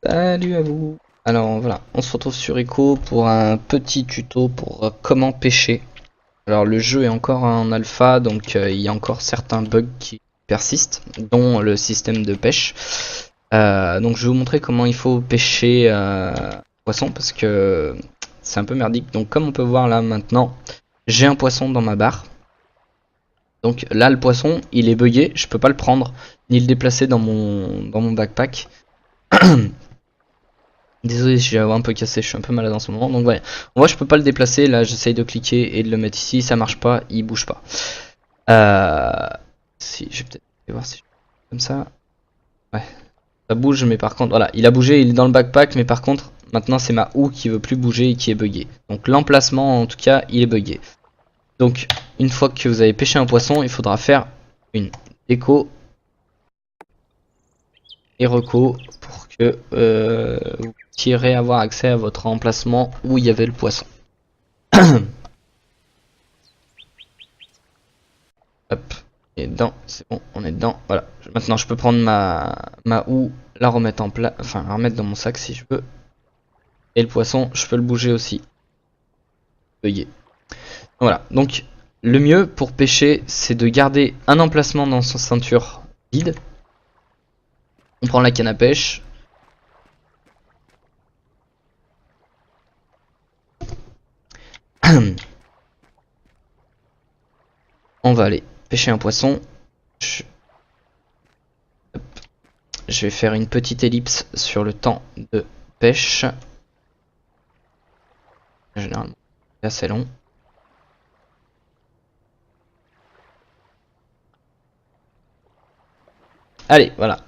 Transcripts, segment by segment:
Salut à vous. Alors voilà, on se retrouve sur Echo pour un petit tuto pour comment pêcher. Alors le jeu est encore en alpha, donc il y a encore certains bugs qui persistent, dont le système de pêche. Donc je vais vous montrer comment il faut pêcher poisson, parce que c'est un peu merdique. Donc comme on peut voir là maintenant, j'ai un poisson dans ma barre. Donc là le poisson il est bugué, je peux pas le prendre, ni le déplacer dans mon backpack. Désolé si j'ai un peu cassé, je suis un peu malade en ce moment. Donc voilà, en vrai je peux pas le déplacer, là j'essaye de cliquer et de le mettre ici, ça marche pas, il bouge pas. Si, je vais peut-être voir si je comme ça. Ouais, ça bouge, mais par contre, voilà, il a bougé, il est dans le backpack, mais par contre, maintenant c'est ma houe qui veut plus bouger et qui est buggée. Donc l'emplacement en tout cas, il est buggé. Donc une fois que vous avez pêché un poisson, il faudra faire une déco et reco pour que vous puissiez avoir accès à votre emplacement où il y avait le poisson. Hop, il est dedans, c'est bon, on est dedans. Voilà, maintenant je peux prendre ma houe, la remettre en place, enfin la remettre dans mon sac si je veux. Et le poisson, je peux le bouger aussi. Bugué. Voilà, donc le mieux pour pêcher, c'est de garder un emplacement dans son ceinture vide. On prend la canne à pêche. On va aller pêcher un poisson. Je vais faire une petite ellipse sur le temps de pêche. Généralement, c'est assez long. Allez, voilà.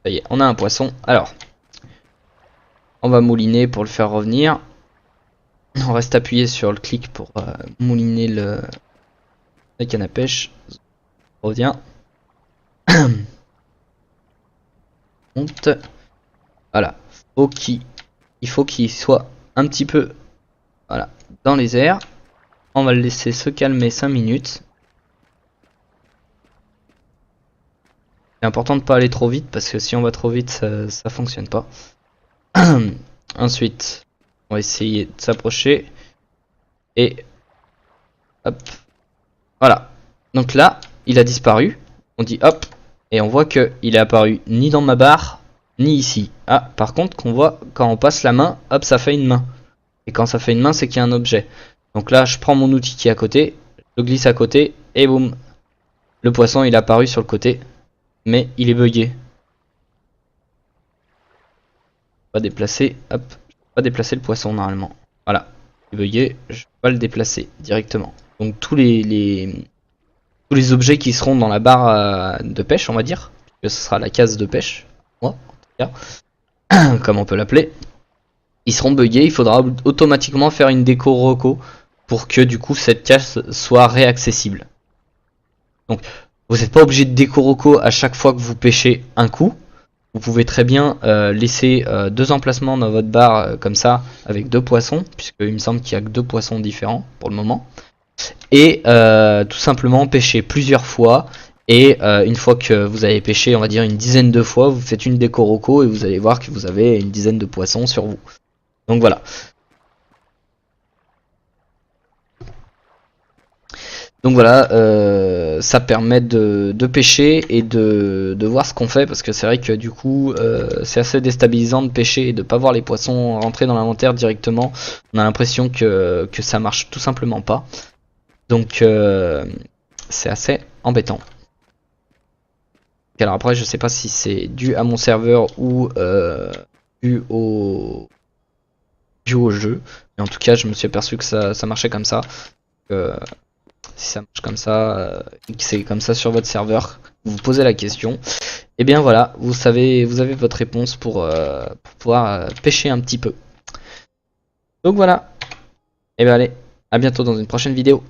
Ça y est, on a un poisson. Alors, on va mouliner pour le faire revenir. On reste appuyé sur le clic pour mouliner la canne à pêche. On revient. Monte. Voilà. Il faut qu'il soit un petit peu voilà, dans les airs. On va le laisser se calmer 5 minutes. C'est important de pas aller trop vite parce que si on va trop vite, ça fonctionne pas. Ensuite, on va essayer de s'approcher. Et hop. Voilà. Donc là, il a disparu. On dit hop. Et on voit que il est apparu ni dans ma barre, ni ici. Ah, par contre, qu'on voit quand on passe la main, hop, ça fait une main. Et quand ça fait une main, c'est qu'il y a un objet. Donc là, je prends mon outil qui est à côté, je le glisse à côté, et boum. Le poisson, il est apparu sur le côté. Mais il est bugué. Pas déplacer, hop. Pas déplacer le poisson normalement. Voilà. Il est bugué, je peux pas le déplacer directement. Donc tous les objets qui seront dans la barre de pêche, on va dire, que ce sera la case de pêche, moi, en tout cas, comme on peut l'appeler, ils seront buggés. Il faudra automatiquement faire une déco reco pour que du coup cette case soit réaccessible. Donc vous n'êtes pas obligé de déco reco à chaque fois que vous pêchez un coup. Vous pouvez très bien laisser deux emplacements dans votre barre comme ça avec deux poissons, puisqu'il me semble qu'il n'y a que deux poissons différents pour le moment. Et tout simplement pêcher plusieurs fois. Et une fois que vous avez pêché, on va dire une dizaine de fois, vous faites une déco reco et vous allez voir que vous avez une dizaine de poissons sur vous. Donc voilà. Donc voilà, ça permet de pêcher et de voir ce qu'on fait, parce que c'est vrai que du coup c'est assez déstabilisant de pêcher et de pas voir les poissons rentrer dans l'inventaire directement. On a l'impression que ça marche tout simplement pas. Donc c'est assez embêtant. Alors après je sais pas si c'est dû à mon serveur ou dû au jeu. Mais en tout cas je me suis aperçu que ça marchait comme ça. Si ça marche comme ça, que c'est comme ça sur votre serveur, vous vous posez la question. Et bien voilà, vous avez votre réponse pour pouvoir pêcher un petit peu. Donc voilà. Et bien allez, à bientôt dans une prochaine vidéo.